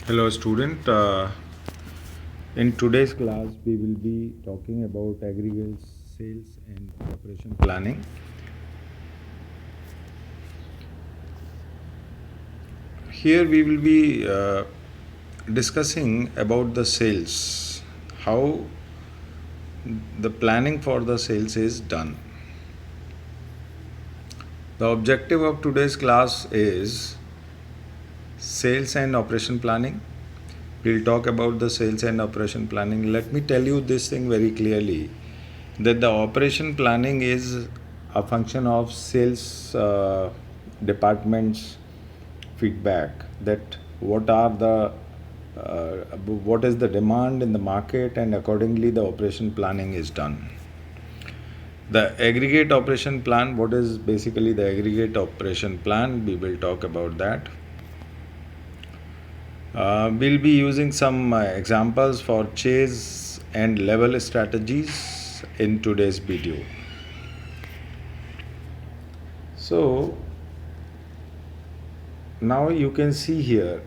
Hello, student. In today's class, we will be talking about aggregate sales and operation planning. Here, we will be discussing about the sales, how the planning for the sales is done. The objective of today's class is sales and operation planning. We'll talk about the sales and operation planning. Let me tell you this thing very clearly that the operation planning is a function of sales department's feedback, that what is the demand in the market, and accordingly the operation planning is done. The aggregate operation plan, what is basically the aggregate operation plan, we will talk about that. We'll be using some examples for chase and level strategies in today's video. So now you can see here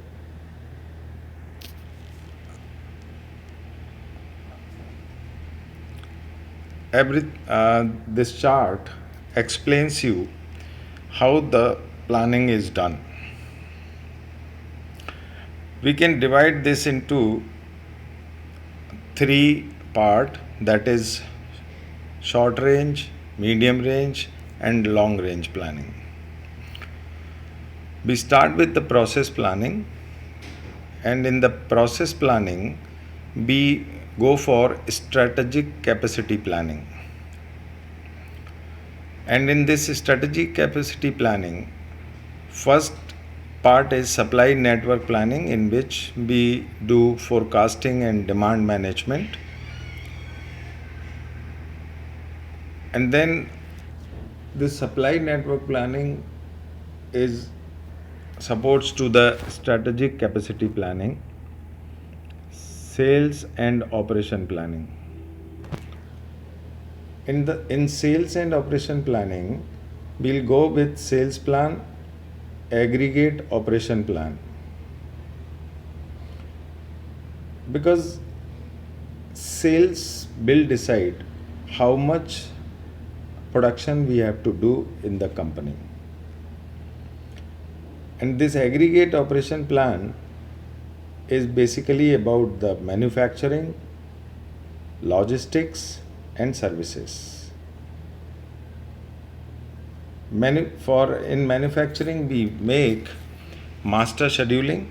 this chart explains you how the planning is done. We can divide this into three part, that is short range, medium range and long range planning. We start with the process planning, and in the process planning we go for strategic capacity planning. And in this strategic capacity planning, first part is supply network planning, in which we do forecasting and demand management. And then this supply network planning is supports to the strategic capacity planning, sales and operation planning. In sales and operation planning, we'll go with sales plan, aggregate operation plan, because sales will decide how much production we have to do in the company. And this aggregate operation plan is basically about the manufacturing, logistics and services. In manufacturing, we make master scheduling,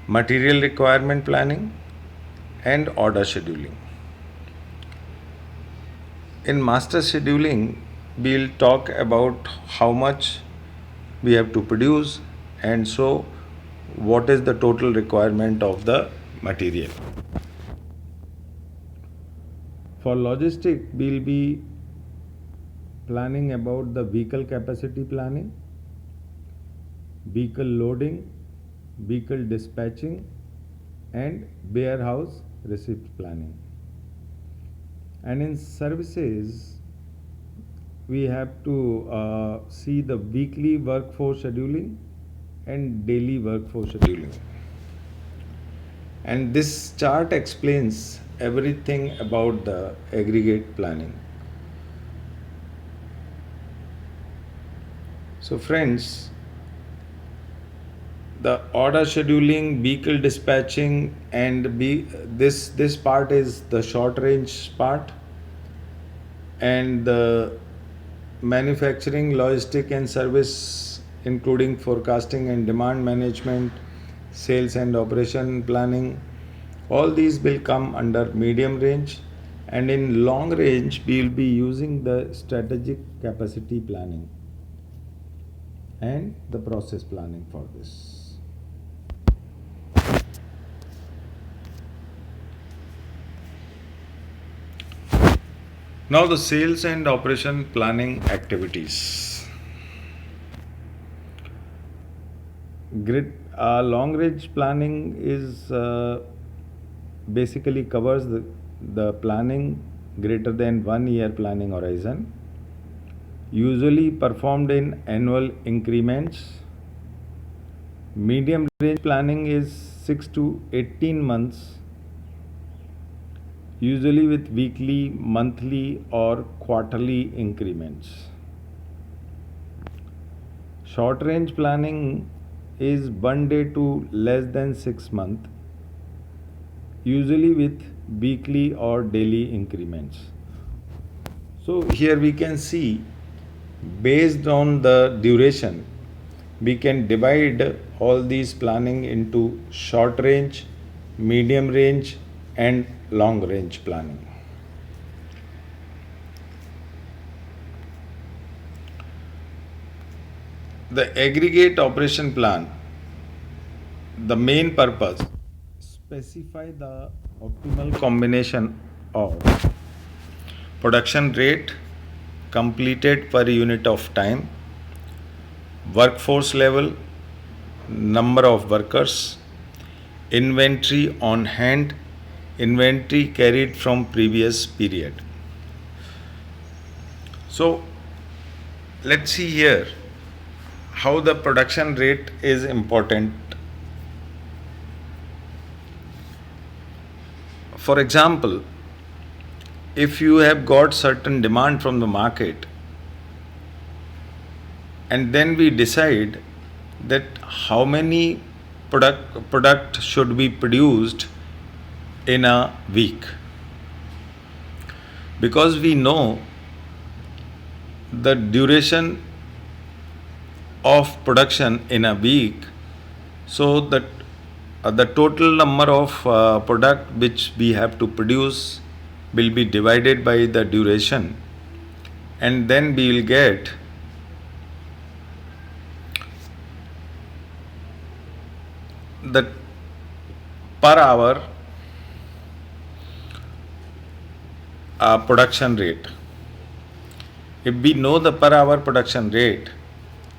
material requirement planning and order scheduling. In master scheduling, we'll talk about how much we have to produce, and so what is the total requirement of the material. For logistic, we'll be planning about the vehicle capacity planning, vehicle loading, vehicle dispatching and warehouse receipt planning. And in services, we have to see the weekly workforce scheduling and daily workforce scheduling. And this chart explains everything about the aggregate planning. So friends, the order scheduling, vehicle dispatching and this part is the short range part, and the manufacturing, logistic and service, including forecasting and demand management, sales and operation planning, all these will come under medium range. And in long range, we will be using the strategic capacity planning and the process planning for this. Now the sales and operation planning activities. Long range planning is basically covers the planning greater than 1 year planning horizon, usually performed in annual increments. Medium range planning is 6 to 18 months, usually with weekly, monthly, or quarterly increments. Short range planning is 1 day to less than 6 months, usually with weekly or daily increments. So here we can see, based on the duration, we can divide all these planning into short range, medium range, and long range planning. The aggregate operation plan, the main purpose, specify the optimal combination of production rate completed per unit of time, workforce level, number of workers, inventory on hand, inventory carried from previous period. So let's see here how the production rate is important. For example, if you have got certain demand from the market, and then we decide that how many product should be produced in a week, because we know the duration of production in a week, so that the total number of product which we have to produce will be divided by the duration, and then we will get the per hour production rate. If we know the per hour production rate,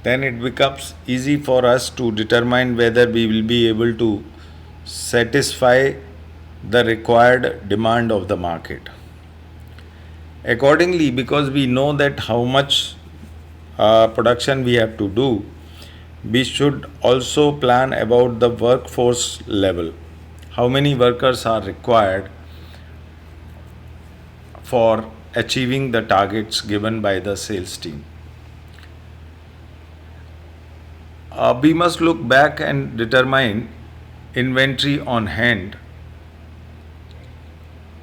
then it becomes easy for us to determine whether we will be able to satisfy the required demand of the market. Accordingly, because we know that how much production we have to do, we should also plan about the workforce level. How many workers are required for achieving the targets given by the sales team? We must look back and determine inventory on hand.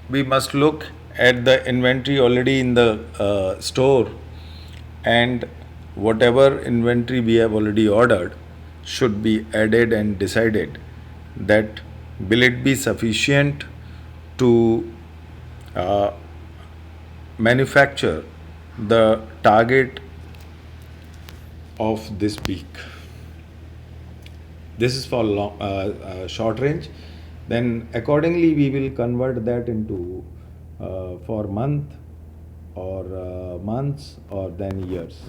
We must look at the inventory already in the store, and whatever inventory we have already ordered should be added and decided that will it be sufficient to manufacture the target of this week. This is for short range. Then accordingly we will convert that into for month or months or then years.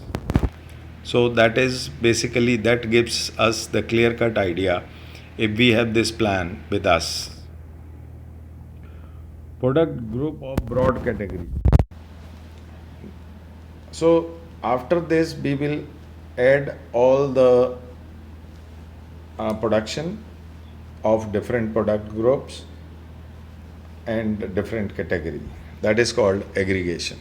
So that is basically, that gives us the clear cut idea if we have this plan with us. Product group of broad category. So after this we will add all the production of different product groups and different category. That is called aggregation.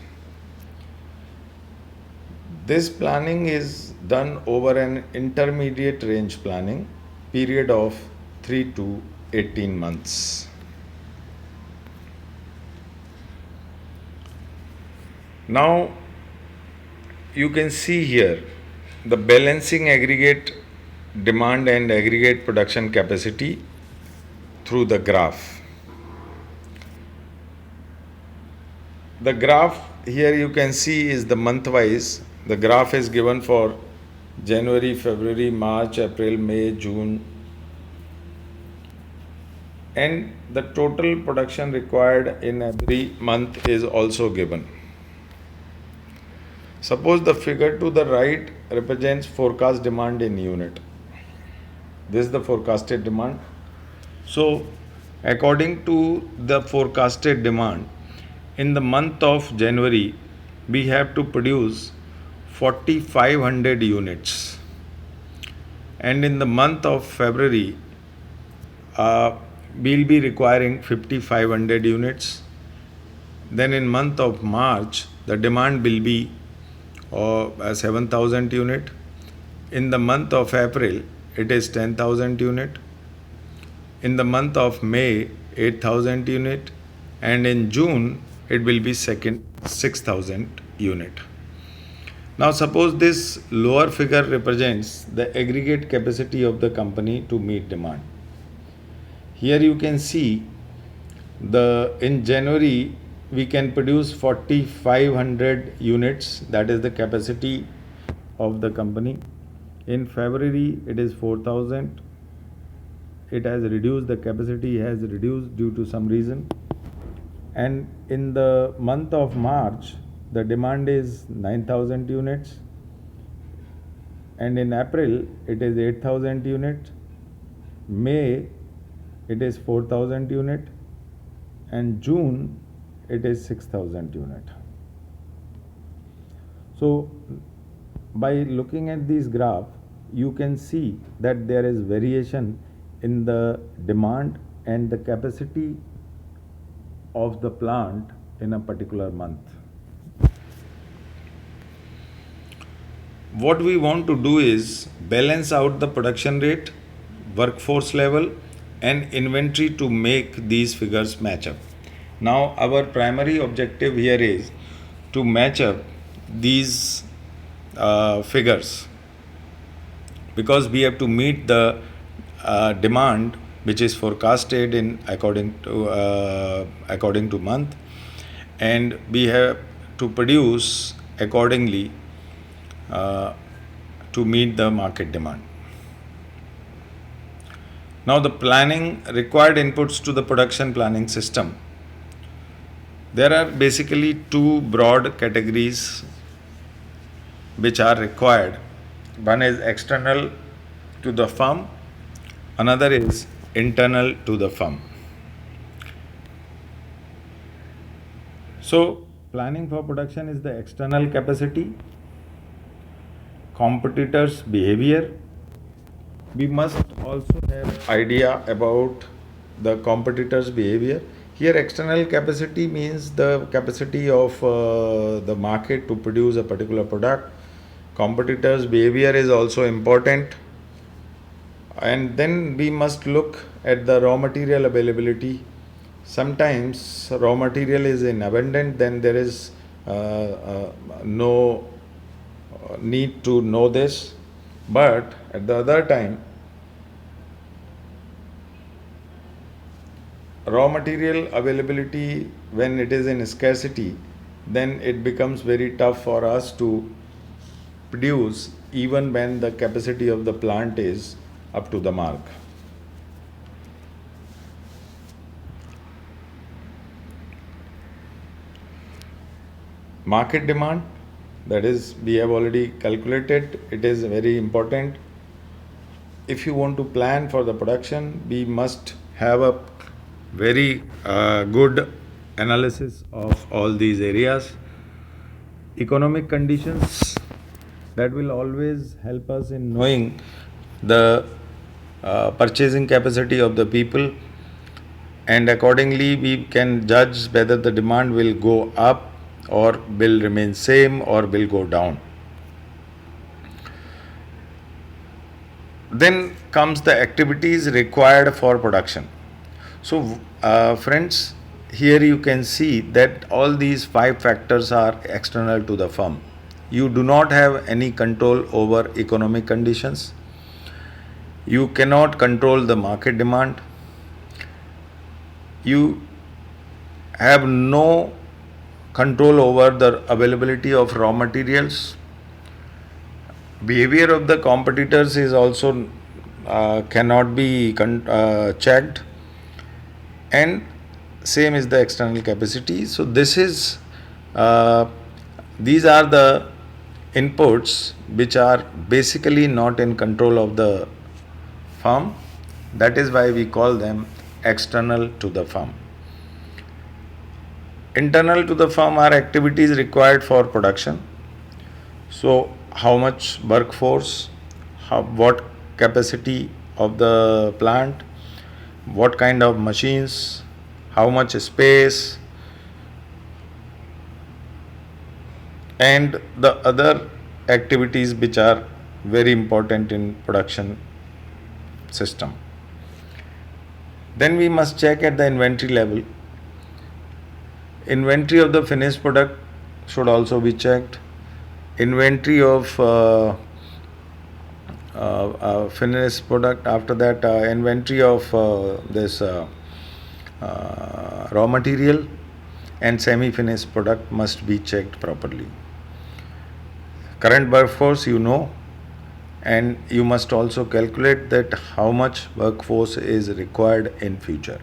This planning is done over an intermediate range planning period of 3 to 18 months. Now you can see here the balancing aggregate demand and aggregate production capacity through the graph. The graph here you can see is the month wise. The graph is given for January, February, March, April, May, June, and the total production required in every month is also given. Suppose the figure to the right represents forecast demand in unit. This is the forecasted demand. So according to the forecasted demand, in the month of January we have to produce 4,500 units, and in the month of February, uh, we'll be requiring 5,500 units. Then in month of March, the demand will be 7,000 unit. In the month of April, it is 10,000 unit. In the month of May, 8,000 unit, and in June it will be second 6,000 unit. Now suppose this lower figure represents the aggregate capacity of the company to meet demand. Here you can see the in January we can produce 4,500 units, that is the capacity of the company. In February it is 4,000. It has reduced, the capacity has reduced due to some reason. And in the month of March, the demand is 9,000 units. And in April, it is 8,000 units. May, it is 4,000 unit. And June, it is 6,000 unit. So, by looking at this graph, you can see that there is variation in the demand and the capacity of the plant in a particular month. What we want to do is balance out the production rate, workforce level, and inventory to make these figures match up. Now, our primary objective here is to match up these figures, because we have to meet the demand which is forecasted in according to month, and we have to produce accordingly to meet the market demand. Now the planning, required inputs to the production planning system. There are basically two broad categories which are required. One is external to the firm, another is internal to the firm. So, planning for production is the external capacity, competitors' behavior. We must also have idea about the competitors' behavior. Here, external capacity means the capacity of the market to produce a particular product. Competitors' behavior is also important. And then we must look at the raw material availability. Sometimes raw material is in abundant, then there is no need to know this. But at the other time, raw material availability, when it is in scarcity, then it becomes very tough for us to produce even when the capacity of the plant is up to the mark. Market demand, that is, we have already calculated, it is very important. If you want to plan for the production, we must have a very good analysis of all these areas. Economic conditions, that will always help us in knowing the purchasing capacity of the people, and accordingly we can judge whether the demand will go up or will remain same or will go down. Then comes the activities required for production. So friends, here you can see that all these 5 factors are external to the firm. You do not have any control over economic conditions. You cannot control the market demand. You have no control over the availability of raw materials. Behavior of the competitors is also cannot be checked, and same is the external capacity. So this is these are the inputs which are basically not in control of the firm. That is why we call them external to the firm. Internal to the firm are activities required for production. So how much workforce, what capacity of the plant, what kind of machines, how much space, and the other activities which are very important in production system. Then we must check at the inventory level. Inventory of the finished product should also be checked. Inventory of finished product, after that inventory of this raw material and semi-finished product must be checked properly. Current workforce, and you must also calculate that how much workforce is required in future.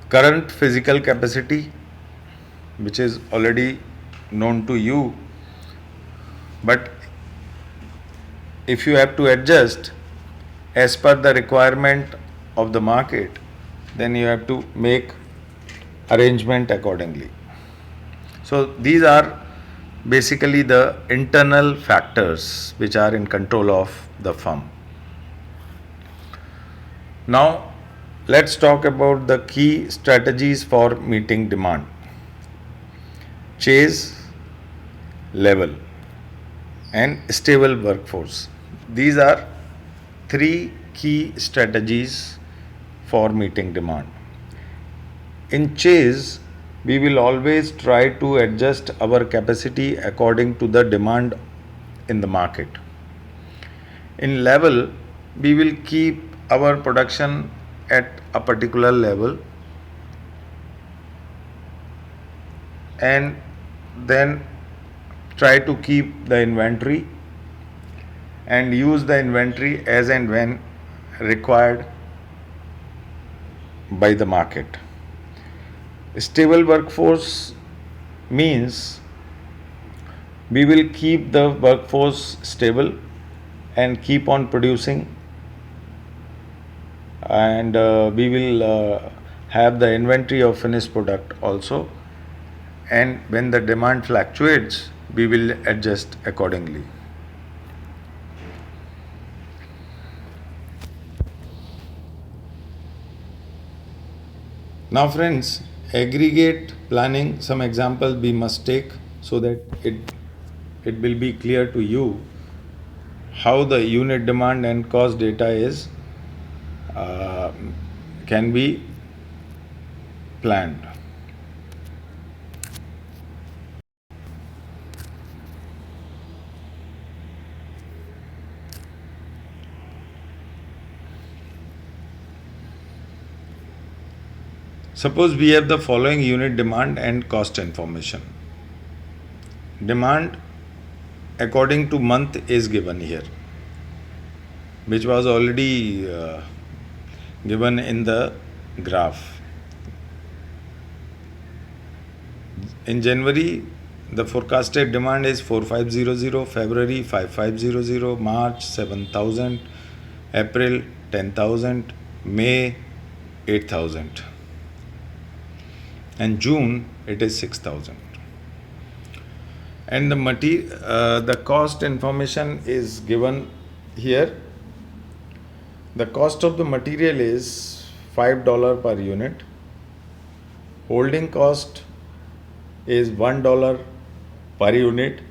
Current physical capacity, which is already known to you, but if you have to adjust as per the requirement of the market, then you have to make arrangement accordingly. So these are basically the internal factors which are in control of the firm. Now let's talk about the key strategies for meeting demand. Chase, level, and stable workforce. These are three key strategies for meeting demand. In chase, we will always try to adjust our capacity according to the demand in the market. In level, we will keep our production at a particular level and then try to keep the inventory and use the inventory as and when required by the market. Stable workforce means we will keep the workforce stable and keep on producing, and we will have the inventory of finished product also, and when the demand fluctuates we will adjust accordingly. Now friends, aggregate planning, some example we must take so that it will be clear to you how the unit demand and cost data is can be planned. Suppose we have the following unit demand and cost information. Demand according to month is given here, which was already given in the graph. In January, the forecasted demand is 4500, February 5500, March 7000, April 10,000, May 8,000, and June it is 6,000. And the cost information is given here. The cost of the material is $5 per unit. Holding cost is $1 per unit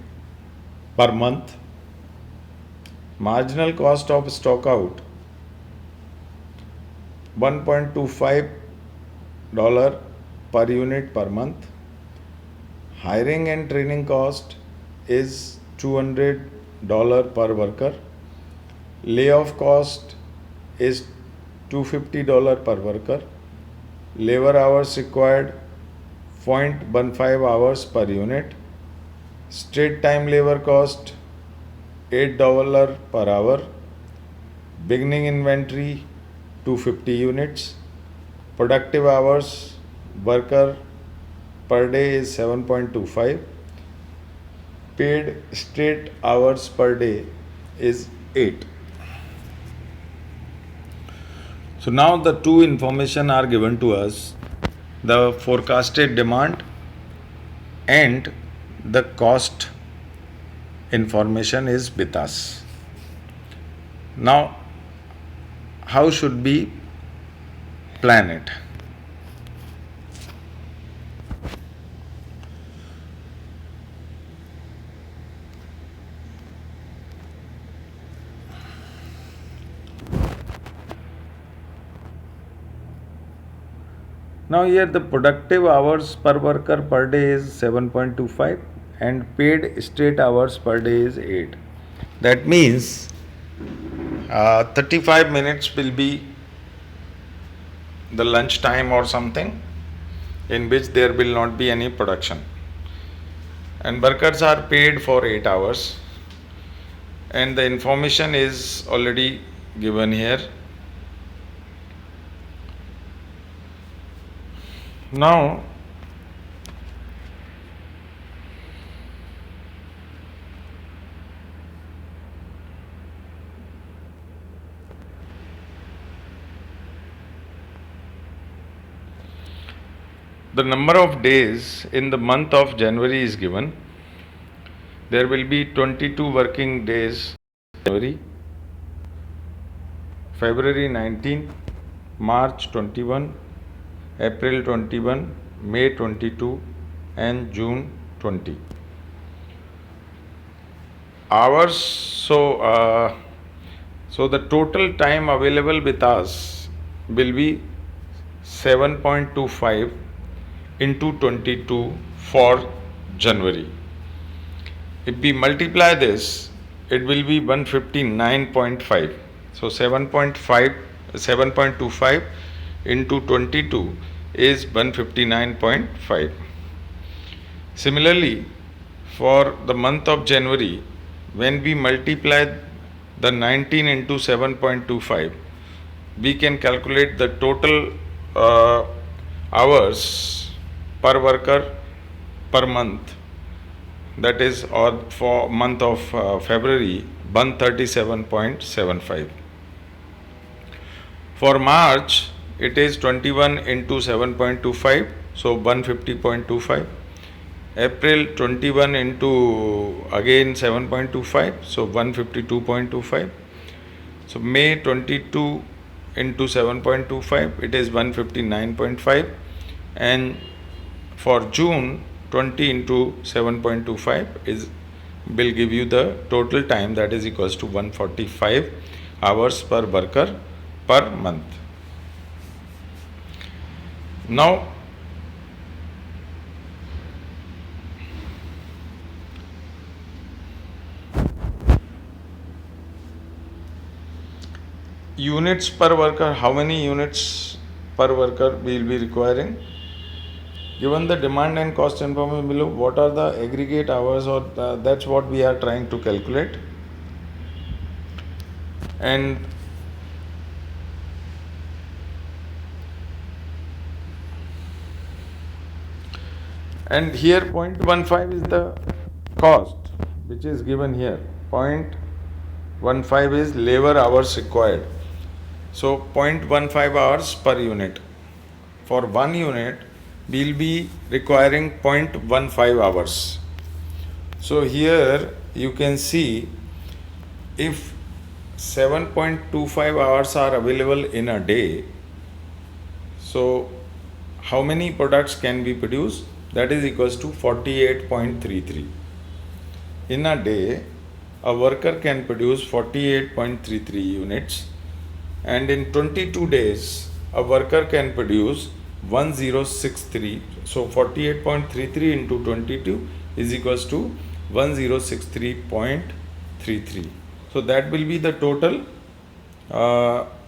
per month. Marginal cost of stock out $1.25 per unit per month. Hiring and training cost is $200 per worker. Layoff cost is $250 per worker. Labor hours required 0.15 hours per unit. Straight time labor cost $8 per hour. Beginning inventory 250 units. Productive hours worker per day is 7.25. Paid straight hours per day is 8. So now the two information are given to us, the forecasted demand and the cost information is with us. Now, how should we plan it? Now here the productive hours per worker per day is 7.25 and paid straight hours per day is 8. That means 35 minutes will be the lunch time or something in which there will not be any production. And workers are paid for 8 hours. And the information is already given here. Now, the number of days in the month of January is given. There will be 22 working days January, February 19, March 21, April 21, May 22 and June 20. Hours, so the total time available with us will be 7.25 into 22 for January. If we multiply this, it will be 159.5. So 7.25 into 22 is 159.5. Similarly, for the month of January, when we multiply the 19 into 7.25, we can calculate the total hours per worker per month. That is, or for month of February, 137.75. For March, it is 21 into 7.25, so 150.25. April 21 into again 7.25, so 152.25. So May 22 into 7.25, it is 159.5. And for June, 20 into 7.25 will give you the total time, that is equals to 145 hours per worker per month. Now, units per worker, how many units per worker we will be requiring? Given the demand and cost information below, what are the aggregate hours, or that's what we are trying to calculate. And here 0.15 is the cost which is given here. 0.15 is labor hours required. So 0.15 hours per unit. For 1 unit, we will be requiring 0.15 hours. So here you can see, if 7.25 hours are available in a day, so how many products can be produced? That is equals to 48.33. In a day, a worker can produce 48.33 units, and in 22 days, a worker can produce 1063. So 48.33 into 22 is equals to 1063.33. So that will be the total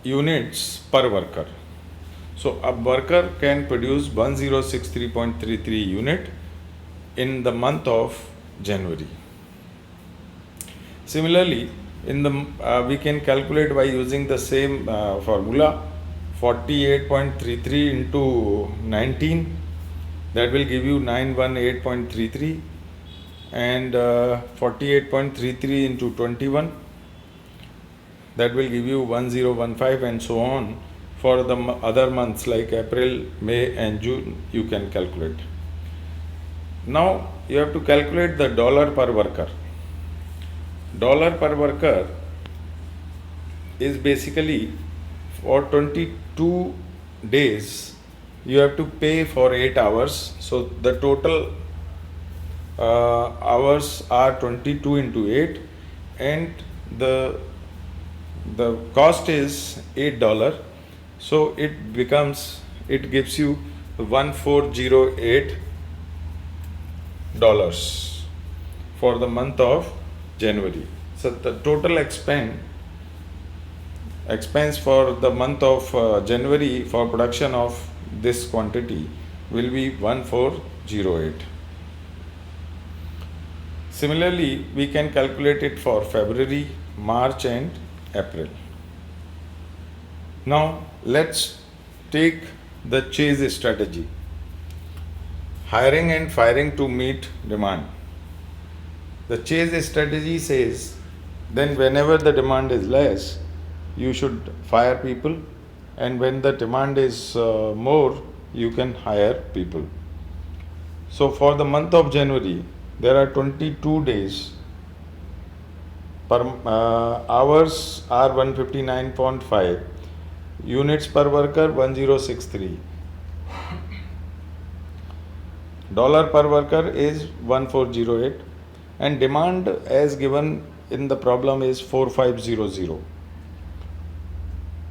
units per worker. So a worker can produce 1063.33 unit in the month of January. Similarly, in the we can calculate by using the same formula, 48.33 into 19, that will give you 918.33, and 48.33 into 21, that will give you 1015, and so on. For the other months like April, May and June, you can calculate. Now you have to calculate the dollar per worker. Dollar per worker is basically for 22 days you have to pay for 8 hours, so the total hours are 22 into 8, and the cost is $8, so it gives you $1408 for the month of January. So the total expense for the month of January for production of this quantity will be 1408. Similarly, we can calculate it for February, March and April. Now let's take the chase strategy. Hiring and firing to meet demand. The chase strategy says then whenever the demand is less, you should fire people, and when the demand is more, you can hire people. So for the month of January, there are 22 days. Per hours are 159.5, units per worker 1063, dollar per worker is 1408, and demand as given in the problem is 4500,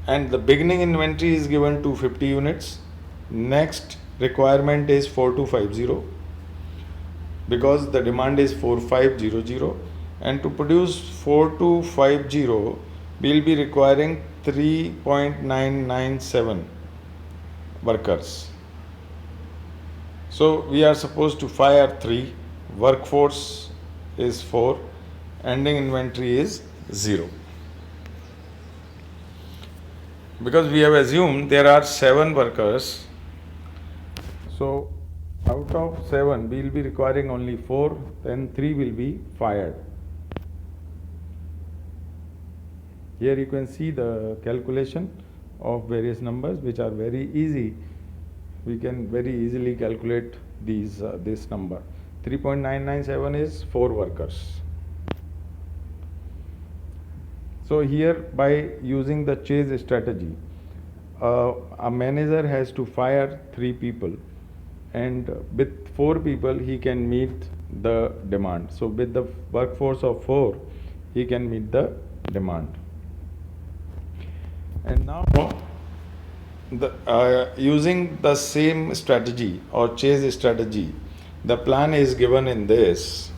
and the beginning inventory is given to 50 units. Next requirement is 4250 because the demand is 4500, and to produce 4250 we will be requiring 3.997 workers. So we are supposed to fire 3, workforce is 4, ending inventory is 0. Because we have assumed there are 7 workers, so out of 7 we will be requiring only 4, then 3 will be fired. Here you can see the calculation of various numbers which are very easy. We can very easily calculate this number. 3.997 is 4 workers. So here, by using the chase strategy, a manager has to fire 3 people, and with 4 people he can meet the demand. So with the workforce of 4 he can meet the demand. And now using the same strategy or chase strategy, the plan is given in this.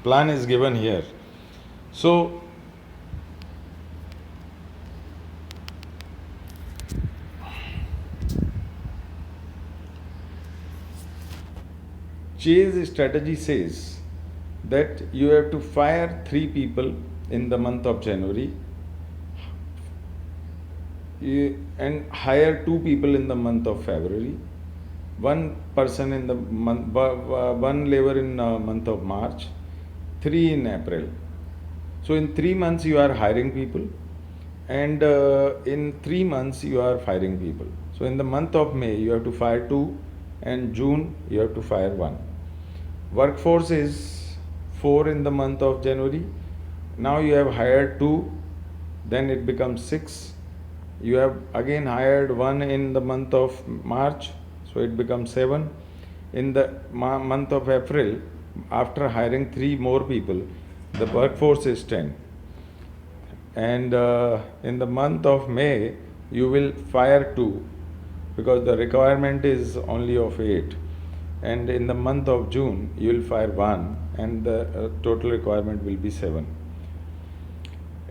Plan is given here. So chase strategy says that you have to fire 3 people in the month of January and hire 2 people in the month of February, 1 person in the month, 1 labor in month of March, 3 in April. So in 3 months you are hiring people, and in 3 months you are firing people. So in the month of May you have to fire 2, and June you have to fire 1. Workforce is 4 in the month of January. Now you have hired 2, then it becomes 6. You have again hired 1 in the month of March, so it becomes 7. In the month of April, after hiring 3 more people, the workforce is 10. And in the month of May, you will fire 2 because the requirement is only of 8. And in the month of June, you will fire 1, and the total requirement will be 7.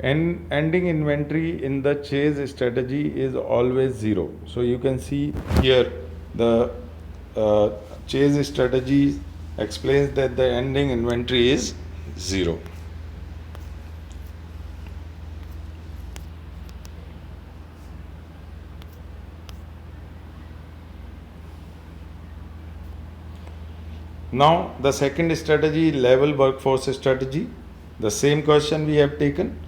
And ending inventory in the chase strategy is always 0. So you can see here the chase strategy explains that the ending inventory is 0. Now the second strategy, level workforce strategy. The same question we have taken,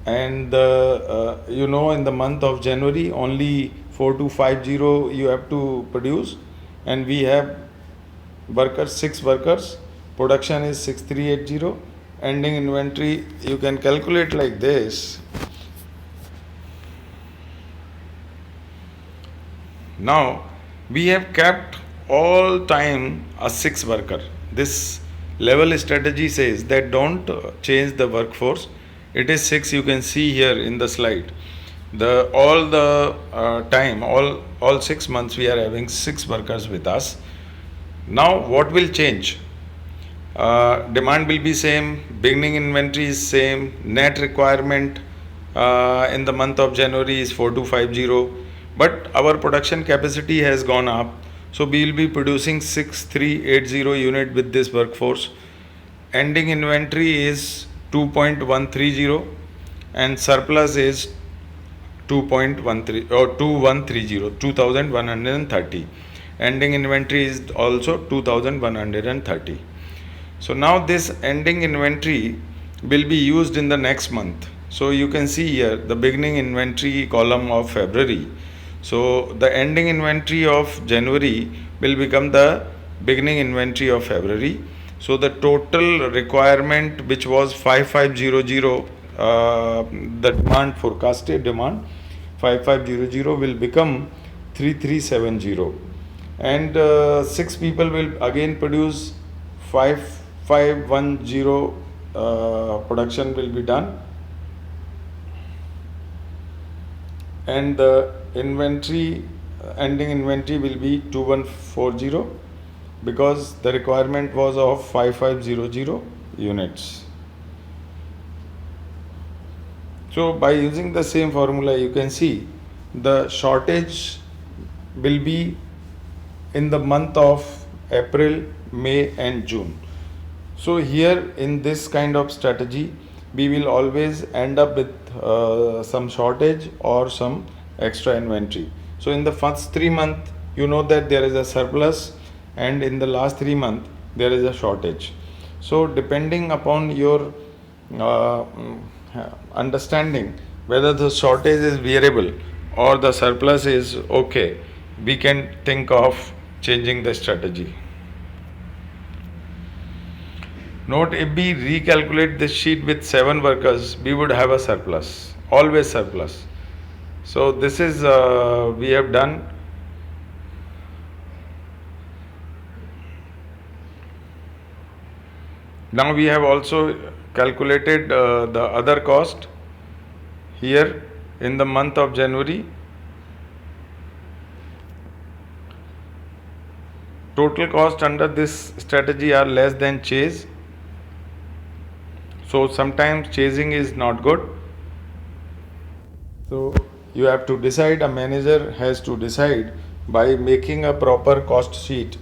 and in the month of January only 4250 you have to produce, and we have workers, 6 workers. Production is 6380. Ending inventory you can calculate like this. Now we have kept all time a 6 worker. This level strategy says that don't change the workforce. It is 6. You can see here in the slide. The all the time, all 6 months we are having 6 workers with us. Now what will change? Demand will be same, beginning inventory is same, net requirement in the month of January is 4250, but our production capacity has gone up, so we will be producing 6380 unit with this workforce. Ending inventory is 2.130 and surplus is 2.13 or 2130, 2130. Ending inventory is also 2130. So now this ending inventory will be used in the next month. So you can see here the beginning inventory column of February. So the ending inventory of January will become the beginning inventory of February. So the total requirement, which was 5500, the demand, forecasted demand 5500, will become 3370, and 6 people will again produce 5510. Production will be done, and the inventory, ending inventory will be 2140, because the requirement was of 5500 units. So by using the same formula, you can see the shortage will be in the month of April, May and June. So here in this kind of strategy, we will always end up with some shortage or some extra inventory. So in the first 3 months, you know that there is a surplus, and in the last 3 months there is a shortage. So depending upon your understanding whether the shortage is bearable or the surplus is okay, we can think of changing the strategy. Note, if we recalculate this sheet with 7 workers, we would have a surplus, always surplus. So this is we have done. Now we have also calculated the other cost here in the month of January. Total cost under this strategy are less than chase. So sometimes chasing is not good. So you have to decide, a manager has to decide by making a proper cost sheet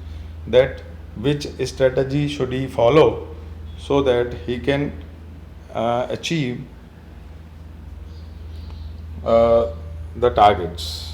that which strategy should he follow so that he can achieve the targets.